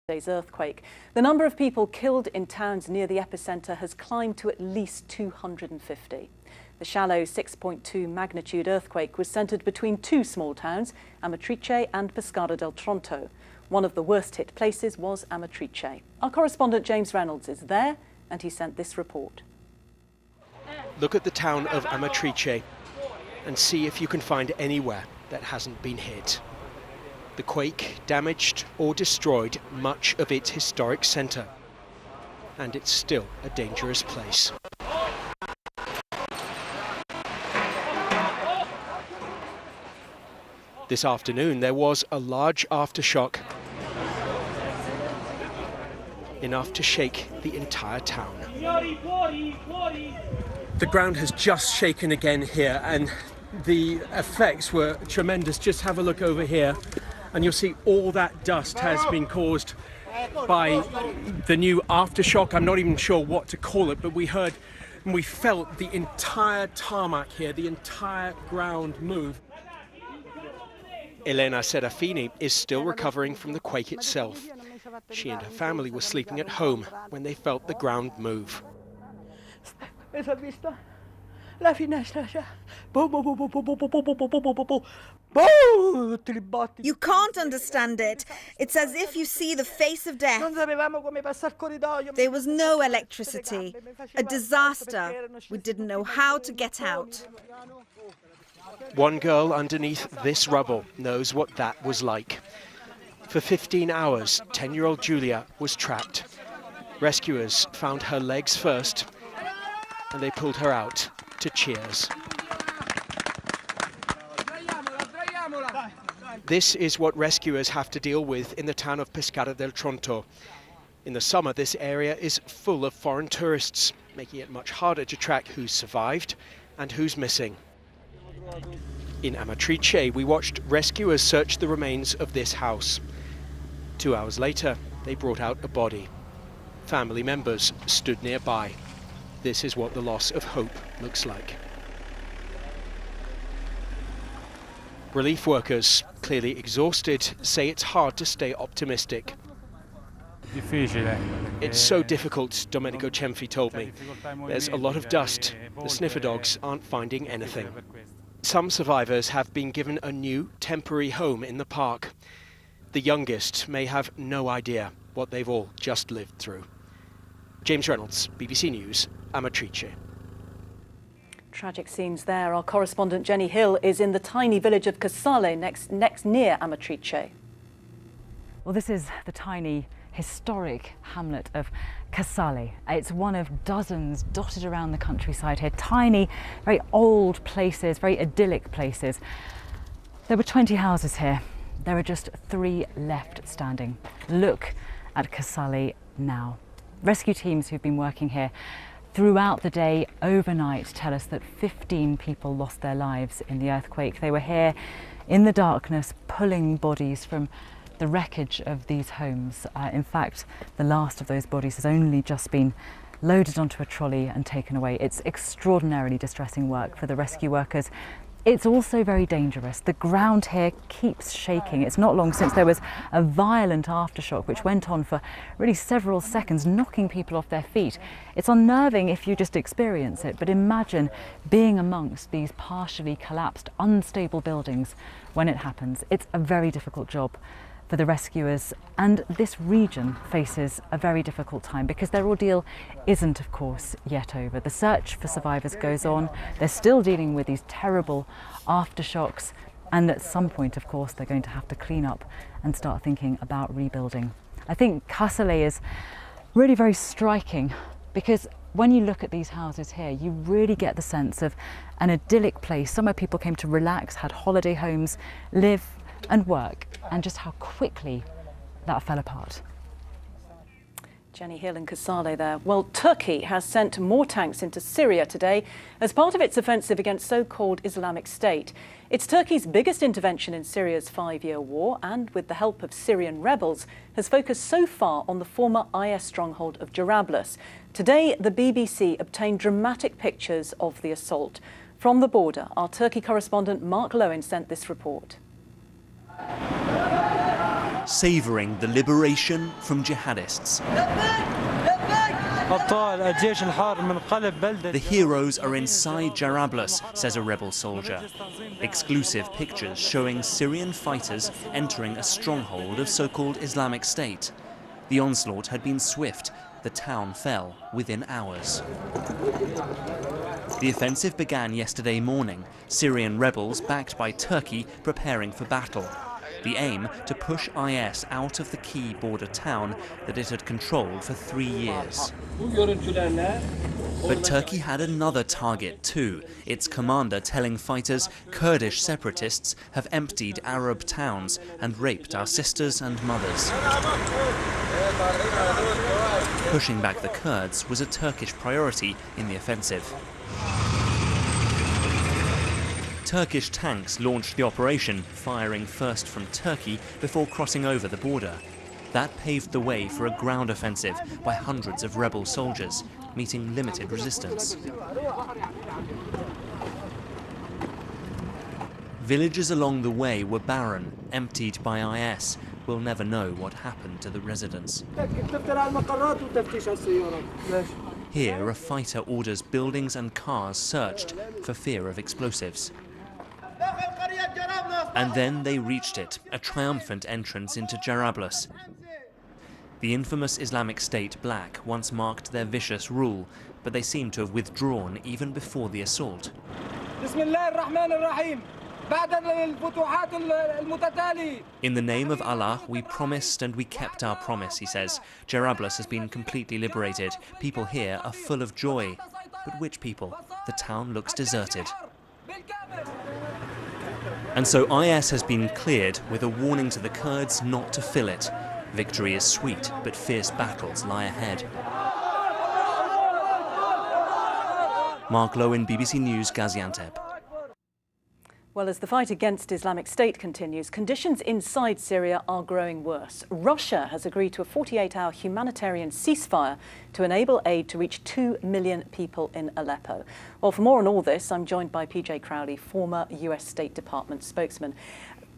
Today's earthquake. The number of people killed in towns near the epicenter has climbed to at least 250. The shallow 6.2 magnitude earthquake was centered between two small towns, Amatrice and Pescara del Tronto. One of the worst hit places was Amatrice. Our correspondent James Reynolds is there and he sent this report. Look at the town of Amatrice and see if you can find anywhere that hasn't been hit. The quake damaged or destroyed much of its historic centre, and it's still a dangerous place. This afternoon there was a large aftershock, enough to shake the entire town. The ground has just shaken again here, and the effects were tremendous. Just have a look over here and you'll see all that dust has been caused by the new aftershock. I'm not even sure what to call it, but we heard and we felt the entire tarmac here, the entire ground move. Elena Serafini is still recovering from the quake itself. She and her family were sleeping at home when they felt the ground move. You can't understand it. It's as if you see the face of death. There was no electricity. A disaster. We didn't know how to get out. One girl underneath this rubble knows what that was like. For 15 hours, 10-year-old Julia was trapped. Rescuers found her legs first, and they pulled her out to cheers. This is what rescuers have to deal with in the town of Pescara del Tronto. In the summer, this area is full of foreign tourists, making it much harder to track who's survived and who's missing. In Amatrice, we watched rescuers search the remains of this house. 2 hours later, they brought out a body. Family members stood nearby. This is what the loss of hope looks like. Relief workers, clearly exhausted, say it's hard to stay optimistic. It's so difficult, Domenico Cenfi told me. There's a lot of dust. The sniffer dogs aren't finding anything. Some survivors have been given a new temporary home in the park. The youngest may have no idea what they've all just lived through. James Reynolds, BBC News, Amatrice. Tragic scenes there. Our correspondent Jenny Hill is in the tiny village of Casale, next near Amatrice. Well, this is the tiny historic hamlet of Casale. It's one of dozens dotted around the countryside here. Tiny, very old places, very idyllic places. There were 20 houses here. There are just 3 left standing. Look at Casale now. Rescue teams who've been working here throughout the day, overnight, tell us that 15 people lost their lives in the earthquake. They were here in the darkness, pulling bodies from the wreckage of these homes. In fact, the last of those bodies has only just been loaded onto a trolley and taken away. It's extraordinarily distressing work for the rescue workers. It's also very dangerous. The ground here keeps shaking. It's not long since there was a violent aftershock which went on for really several seconds, knocking people off their feet. It's unnerving if you just experience it, but imagine being amongst these partially collapsed, unstable buildings when it happens. It's a very difficult job for the rescuers, and this region faces a very difficult time because their ordeal isn't, of course, yet over. The search for survivors goes on. They're still dealing with these terrible aftershocks, and at some point, of course, they're going to have to clean up and start thinking about rebuilding. I think Casale is really very striking because when you look at these houses here, you really get the sense of an idyllic place, somewhere people came to relax, had holiday homes, live and work, and just how quickly that fell apart. Jenny Hill in Casale there. Well, Turkey has sent more tanks into Syria today as part of its offensive against so-called Islamic State. It's Turkey's biggest intervention in Syria's 5-year war, and with the help of Syrian rebels, has focused so far on the former IS stronghold of Jarablus. Today, the BBC obtained dramatic pictures of the assault. From the border, our Turkey correspondent Mark Lowen sent this report. savouring the liberation from jihadists. The heroes are inside Jarablus, says a rebel soldier. Exclusive pictures showing Syrian fighters entering a stronghold of so-called Islamic State. The onslaught had been swift. The town fell within hours. The offensive began yesterday morning, Syrian rebels backed by Turkey preparing for battle. The aim to push IS out of the key border town that it had controlled for 3 years. But Turkey had another target too, its commander telling fighters Kurdish separatists have emptied Arab towns and raped our sisters and mothers. Pushing back the Kurds was a Turkish priority in the offensive. Turkish tanks launched the operation, firing first from Turkey before crossing over the border. That paved the way for a ground offensive by hundreds of rebel soldiers, meeting limited resistance. Villages along the way were barren, emptied by IS. We'll never know what happened to the residents. Here, a fighter orders buildings and cars searched for fear of explosives. And then they reached it, a triumphant entrance into Jarablus. The infamous Islamic State Black once marked their vicious rule, but they seem to have withdrawn even before the assault. In the name of Allah, we promised and we kept our promise, he says. Jarablus has been completely liberated. People here are full of joy. But which people? The town looks deserted. And so IS has been cleared with a warning to the Kurds not to fill it. Victory is sweet, but fierce battles lie ahead. Mark Lowen, BBC News, Gaziantep. Well, as the fight against Islamic State continues, conditions inside Syria are growing worse. Russia has agreed to a 48-hour humanitarian ceasefire to enable aid to reach 2 million people in Aleppo. Well, for more on all this, I'm joined by PJ Crowley, former US State Department spokesman.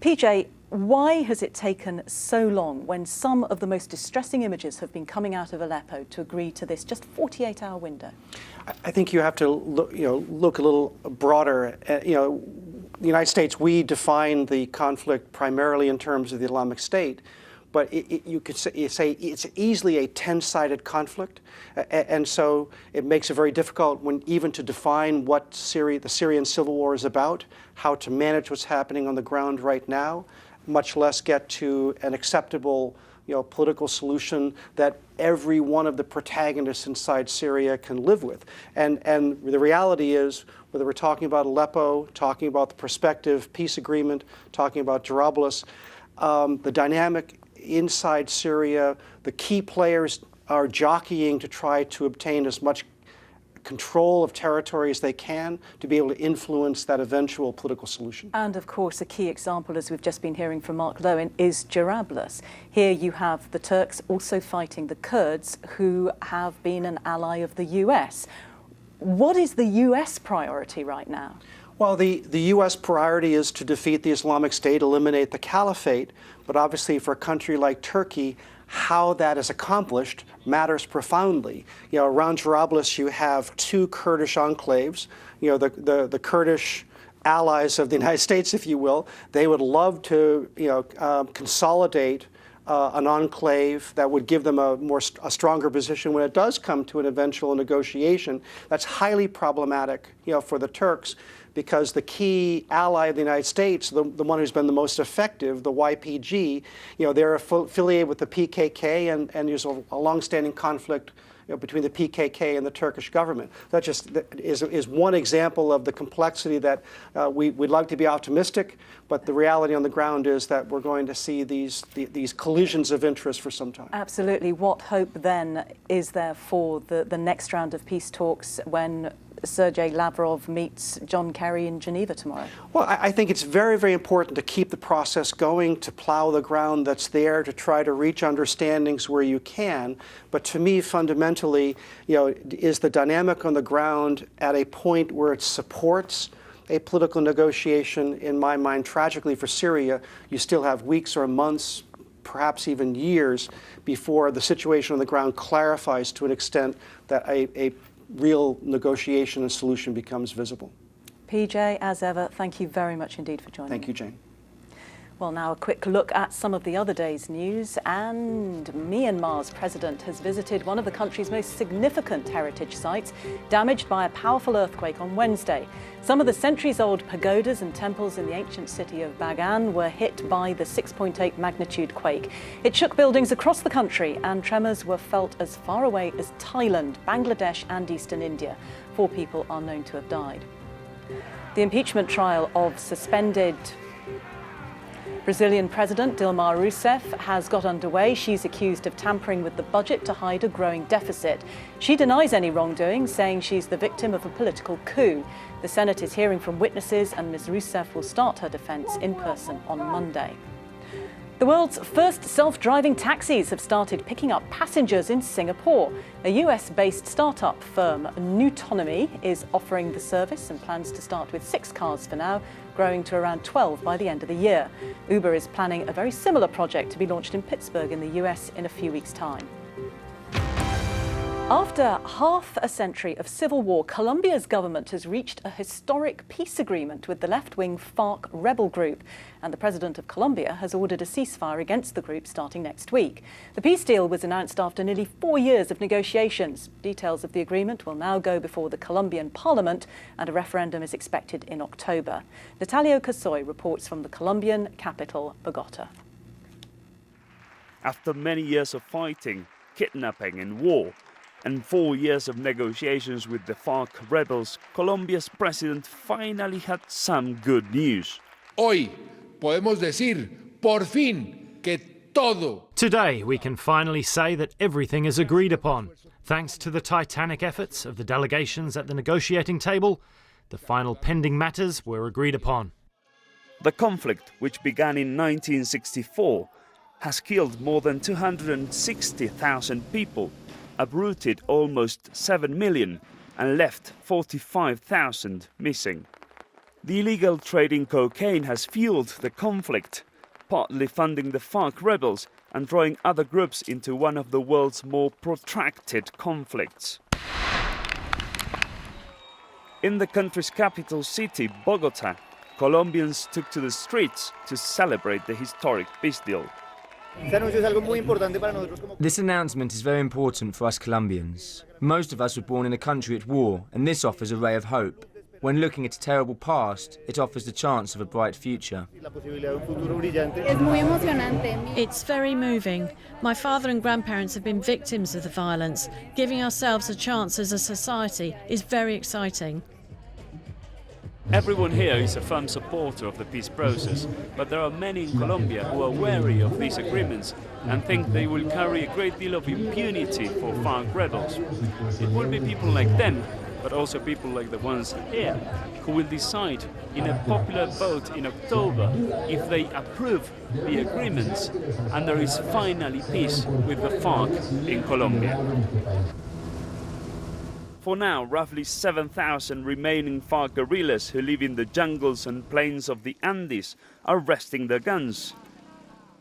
PJ, why has it taken so long, when some of the most distressing images have been coming out of Aleppo, to agree to this just 48-hour window? I think you have to look a little broader. The United States, we define the conflict primarily in terms of the Islamic State, but you could say it's easily a 10-sided conflict, and so it makes it very difficult even to define what the Syrian civil war is about, how to manage what's happening on the ground right now, much less get to an acceptable political solution that every one of the protagonists inside Syria can live with. And the reality is, whether we're talking about Aleppo, talking about the prospective peace agreement, talking about Jarablus, the dynamic inside Syria, the key players are jockeying to try to obtain as much control of territory as they can to be able to influence that eventual political solution. And of course, a key example, as we've just been hearing from Mark Lowen, is Jarablus. Here you have the Turks also fighting the Kurds, who have been an ally of the US. What is the US priority right now? Well, the U.S. priority is to defeat the Islamic State, eliminate the caliphate, but obviously for a country like Turkey, how that is accomplished matters profoundly. Around Jarablus you have 2 Kurdish enclaves, the Kurdish allies of the United States, if you will. They would love to consolidate an enclave that would give them a stronger position when it does come to an eventual negotiation. That's highly problematic, for the Turks, because the key ally of the United States, the one who's been the most effective, the YPG, they're affiliated with the PKK, and there's a longstanding conflict between the PKK and the Turkish government. That just is one example of the complexity that we'd like to be optimistic, but the reality on the ground is that we're going to see these collisions of interest for some time. Absolutely. What hope then is there for the next round of peace talks when Sergei Lavrov meets John Kerry in Geneva tomorrow? Well, I think it's very, very important to keep the process going, to plow the ground that's there, to try to reach understandings where you can. But to me, fundamentally, is the dynamic on the ground at a point where it supports a political negotiation? In my mind, tragically for Syria, you still have weeks or months, perhaps even years before the situation on the ground clarifies to an extent that a real negotiation and solution becomes visible. PJ, as ever, thank you very much indeed for joining me. Thank you, Jane. Well, now a quick look at some of the other day's news. And Myanmar's president has visited one of the country's most significant heritage sites, damaged by a powerful earthquake on Wednesday. Some of the centuries-old pagodas and temples in the ancient city of Bagan were hit by the 6.8 magnitude quake. It shook buildings across the country, and tremors were felt as far away as Thailand, Bangladesh and eastern India. 4 people are known to have died. The impeachment trial of suspended Brazilian President Dilma Rousseff has got underway. She's accused of tampering with the budget to hide a growing deficit. She denies any wrongdoing, saying she's the victim of a political coup. The Senate is hearing from witnesses, and Ms. Rousseff will start her defence in person on Monday. The world's first self-driving taxis have started picking up passengers in Singapore. A US-based startup firm, Nutonomy, is offering the service and plans to start with 6 cars for now, growing to around 12 by the end of the year. Uber is planning a very similar project to be launched in Pittsburgh in the US in a few weeks' time. After half a century of civil war, Colombia's government has reached a historic peace agreement with the left-wing FARC rebel group, and the president of Colombia has ordered a ceasefire against the group starting next week. The peace deal was announced after nearly 4 years of negotiations. Details of the agreement will now go before the Colombian parliament, and a referendum is expected in October. Natalio Casoy reports from the Colombian capital, Bogota. After many years of fighting, kidnapping and war, and 4 years of negotiations with the FARC rebels, Colombia's president finally had some good news. Hoy podemos decir, por fin, que todo. Today we can finally say that everything is agreed upon. Thanks to the titanic efforts of the delegations at the negotiating table, the final pending matters were agreed upon. The conflict, which began in 1964, has killed more than 260,000 people, uprooted almost 7 million and left 45,000 missing. The illegal trade in cocaine has fueled the conflict, partly funding the FARC rebels and drawing other groups into one of the world's more protracted conflicts. In the country's capital city, Bogota, Colombians took to the streets to celebrate the historic peace deal. This announcement is very important for us Colombians. Most of us were born in a country at war, and this offers a ray of hope. When looking at a terrible past, it offers the chance of a bright future. It's very moving. My father and grandparents have been victims of the violence. Giving ourselves a chance as a society is very exciting. Everyone here is a firm supporter of the peace process, but there are many in Colombia who are wary of these agreements and think they will carry a great deal of impunity for FARC rebels. It will be people like them, but also people like the ones here, who will decide in a popular vote in October if they approve the agreements and there is finally peace with the FARC in Colombia. For now, roughly 7,000 remaining FARC guerrillas who live in the jungles and plains of the Andes are resting their guns.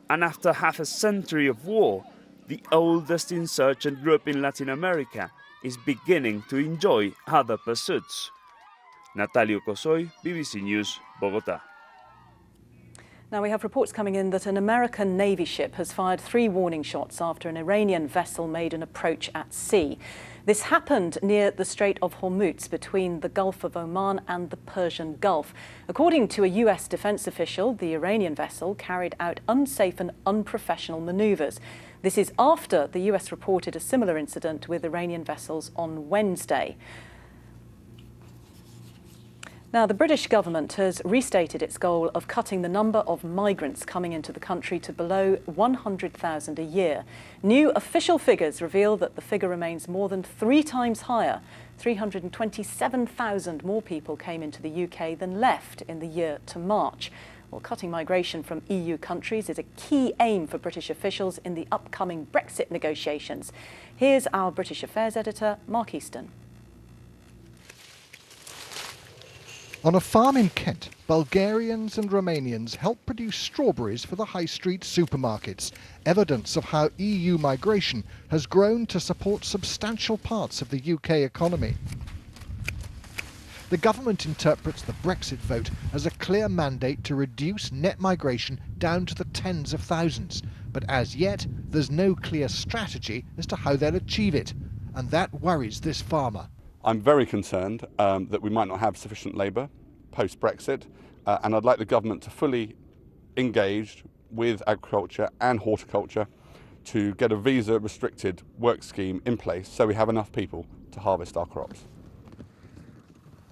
And after half a century of war, the oldest insurgent group in Latin America is beginning to enjoy other pursuits. Natalio Casoy, BBC News, Bogota. Now, we have reports coming in that an American Navy ship has fired 3 warning shots after an Iranian vessel made an approach at sea. This happened near the Strait of Hormuz between the Gulf of Oman and the Persian Gulf. According to a US defense official, the Iranian vessel carried out unsafe and unprofessional maneuvers. This is after the US reported a similar incident with Iranian vessels on Wednesday. Now, the British government has restated its goal of cutting the number of migrants coming into the country to below 100,000 a year. New official figures reveal that the figure remains more than 3 times higher. 327,000 more people came into the UK than left in the year to March. Well, cutting migration from EU countries is a key aim for British officials in the upcoming Brexit negotiations. Here's our British Affairs editor, Mark Easton. On a farm in Kent, Bulgarians and Romanians help produce strawberries for the high street supermarkets, evidence of how EU migration has grown to support substantial parts of the UK economy. The government interprets the Brexit vote as a clear mandate to reduce net migration down to the tens of thousands, but as yet there's no clear strategy as to how they'll achieve it, and that worries this farmer. I'm very concerned that we might not have sufficient labour post-Brexit, and I'd like the government to fully engage with agriculture and horticulture to get a visa-restricted work scheme in place so we have enough people to harvest our crops.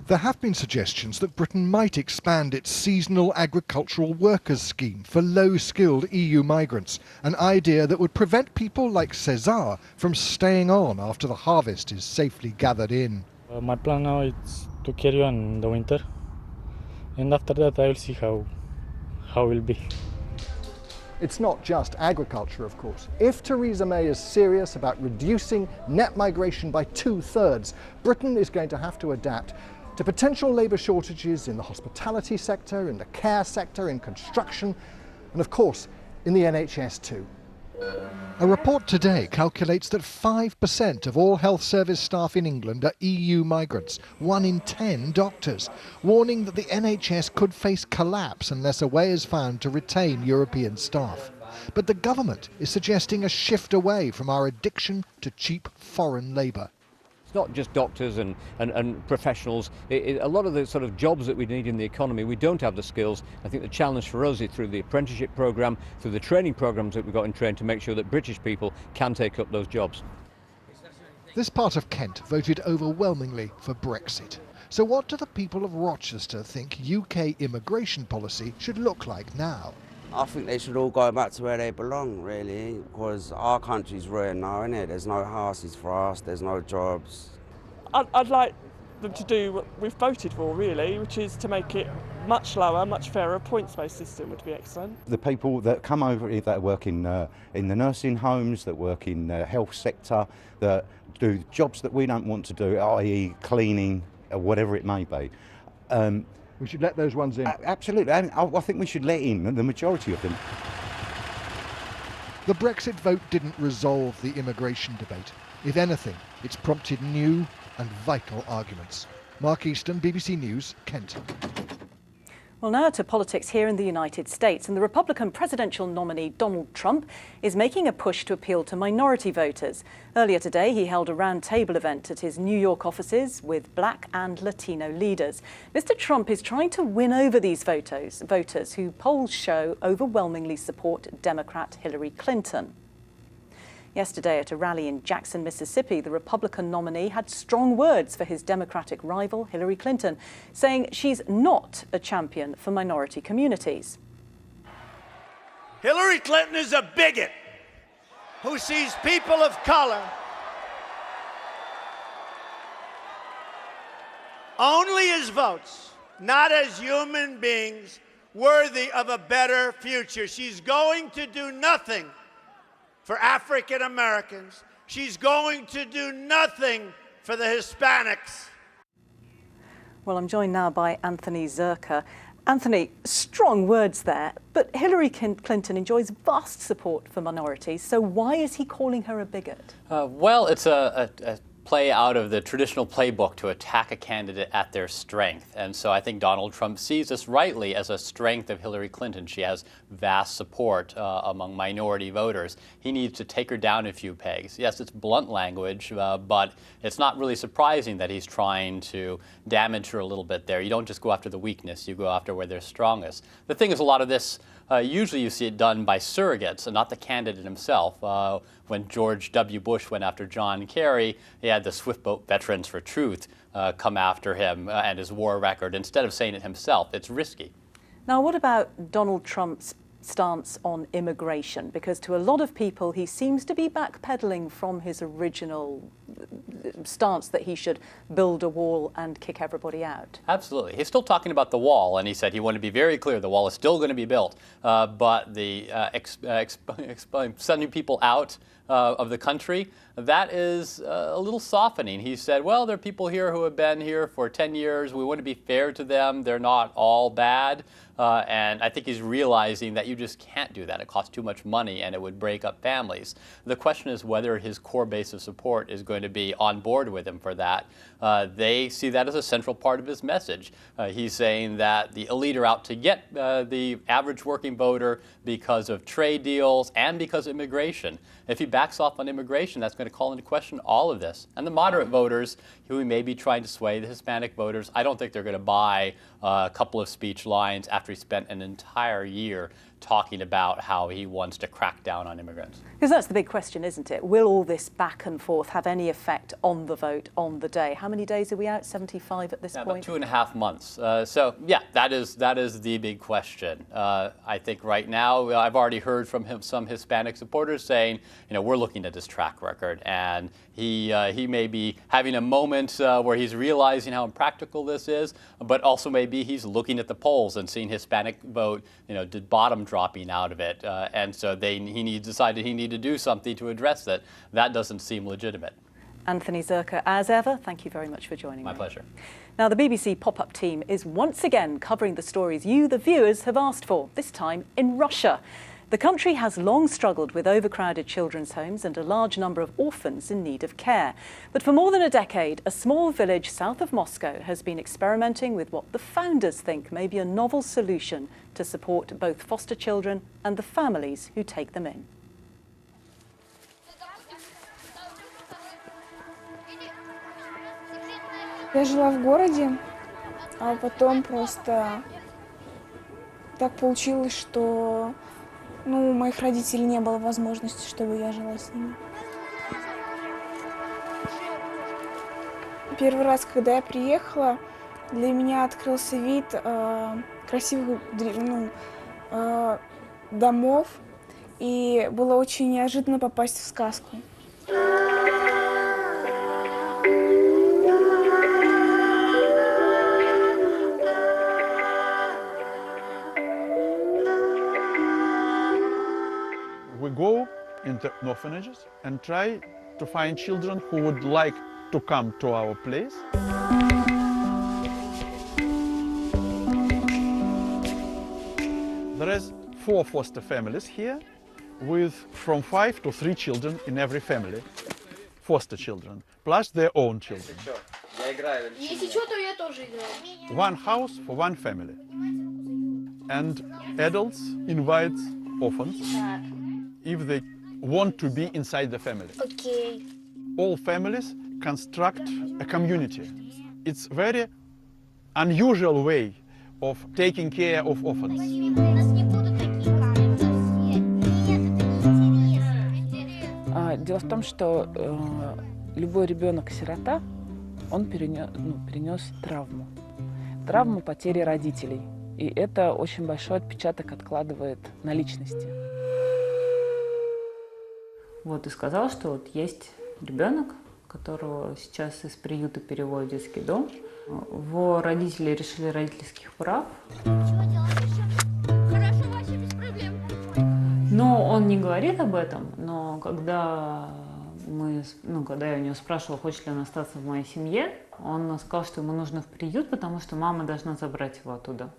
There have been suggestions that Britain might expand its seasonal agricultural workers scheme for low-skilled EU migrants, an idea that would prevent people like Cesar from staying on after the harvest is safely gathered in. My plan now is to carry on in the winter, and after that I will see how it will be. It's not just agriculture, of course. If Theresa May is serious about reducing net migration by 2/3, Britain is going to have to adapt to potential labour shortages in the hospitality sector, in the care sector, in construction, and of course in the NHS too. A report today calculates that 5% of all health service staff in England are EU migrants, 1 in 10 doctors, warning that the NHS could face collapse unless a way is found to retain European staff. But the government is suggesting a shift away from our addiction to cheap foreign labour. It's not just doctors and professionals. A lot of the sort of jobs that we need in the economy, we don't have the skills. I think the challenge for us is through the apprenticeship programme, through the training programmes that we've got in train to make sure that British people can take up those jobs. This part of Kent voted overwhelmingly for Brexit. So what do the people of Rochester think UK immigration policy should look like now? I think they should all go back to where they belong, really, because our country's ruined now, isn't it? There's no houses for us, there's no jobs. I'd like them to do what we've voted for, really, which is to make it much lower, much fairer. A points-based system would be excellent. The people that come over that work in the nursing homes, that work in the health sector, that do jobs that we don't want to do, i.e. cleaning, or whatever it may be. We should let those ones in. Absolutely. I think we should let in the majority of them. The Brexit vote didn't resolve the immigration debate. If anything, it's prompted new and vital arguments. Mark Easton, BBC News, Kent. Well, now to politics here in the United States, and the Republican presidential nominee Donald Trump is making a push to appeal to minority voters. Earlier today, he held a roundtable event at his New York offices with Black and Latino leaders. Mr. Trump is trying to win over these voters who polls show overwhelmingly support Democrat Hillary Clinton. Yesterday at a rally in Jackson, Mississippi, the Republican nominee had strong words for his Democratic rival, Hillary Clinton, saying she's not a champion for minority communities. Hillary Clinton is a bigot who sees people of color only as votes, not as human beings worthy of a better future. She's going to do nothing for African Americans. She's going to do nothing for the Hispanics. Well, I'm joined now by Anthony Zurcher. Anthony, strong words there, but Hillary Clinton enjoys vast support for minorities, so why is he calling her a bigot? Well, it's a play out of the traditional playbook to attack a candidate at their strength. And so I think Donald Trump sees this rightly as a strength of Hillary Clinton. She has vast support among minority voters. He needs to take her down a few pegs. Yes, it's blunt language, but it's not really surprising that he's trying to damage her a little bit there. You don't just go after the weakness, you go after where they're strongest. The thing is, a lot of this usually you see it done by surrogates and not the candidate himself. When George W. Bush went after John Kerry, he had the Swiftboat Veterans for Truth come after him and his war record instead of saying it himself. It's risky. Now, what about Donald Trump's stance on immigration? Because to a lot of people, he seems to be backpedaling from his original stance that he should build a wall and kick everybody out. Absolutely. He's still talking about the wall, and he said he wanted to be very clear the wall is still going to be built, but the sending people out of the country, that is a little softening. He said, well, there are people here who have been here for 10 years. We want to be fair to them. They're not all bad. And I think he's realizing that you just can't do that. It costs too much money and it would break up families. The question is whether his core base of support is going to be on board with him for that. They see that as a central part of his message. He's saying that the elite are out to get the average working voter because of trade deals and because of immigration. If he backs off on immigration, that's going to call into question all of this. And the moderate voters, who he may be trying to sway, the Hispanic voters, I don't think they're going to buy a couple of speech lines after he spent an entire year talking about how he wants to crack down on immigrants. Because that's the big question, isn't it? Will all this back and forth have any effect on the vote on the day? How many days are we out? 75 at this point? About 2.5 months. So yeah, that is the big question. I think right now, I've already heard from some Hispanic supporters saying, we're looking at his track record, and he may be having a moment where he's realizing how impractical this is, but also maybe he's looking at the polls and seeing Hispanic vote, bottom dropping out of it, and so he decided he needed to do something to address that. That doesn't seem legitimate. Anthony Zurcher, as ever, thank you very much for joining me. My pleasure. Now, the BBC pop-up team is once again covering the stories you, the viewers, have asked for, this time in Russia. The country has long struggled with overcrowded children's homes and a large number of orphans in need of care. But for more than a decade, a small village south of Moscow has been experimenting with what the founders think may be a novel solution to support both foster children and the families who take them in. Я жила в городе, а потом просто так получилось, что у моих родителей не было возможности, чтобы я жила с ними. Первый раз, когда я приехала, для меня открылся вид красивых домов, и было очень неожиданно попасть в сказку. We go into orphanages and try to find children who would like to come to our place. There is 4 foster families here with from 5 to 3 children in every family, foster children, plus their own children. One house for one family. And adults invite orphans if they want to be inside the family. Okay. All families construct a community. It's a very unusual way of taking care of orphans. Дело в том, что любой ребенок-сирота, он перенес травму. Травму потери родителей. И это очень большой отпечаток откладывает на личности. Вот и сказал, что вот есть ребенок, которого сейчас из приюта переводят в детский дом. Его родители решили родительских прав. Но он не говорит об этом, но когда я у него спрашивала, хочет ли он остаться в моей семье, он сказал, что ему нужно в приют, потому что мама должна забрать его оттуда.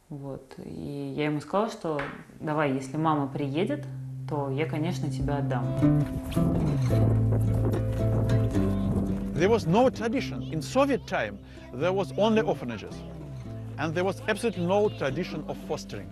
Вот. И я ему сказала, что давай, если мама приедет, то я, конечно, тебя отдам. There was no tradition. In Soviet time, there was only orphanages. And there was absolutely no tradition of fostering.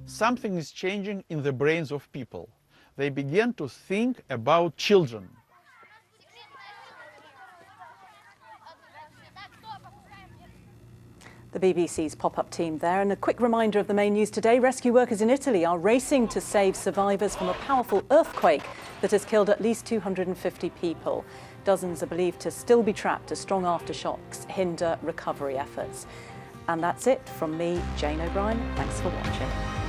Something is changing in the brains of people. They begin to think about children. The BBC's pop-up team there. And a quick reminder of the main news today. Rescue workers in Italy are racing to save survivors from a powerful earthquake that has killed at least 250 people. Dozens are believed to still be trapped as strong aftershocks hinder recovery efforts. And that's it from me, Jane O'Brien. Thanks for watching.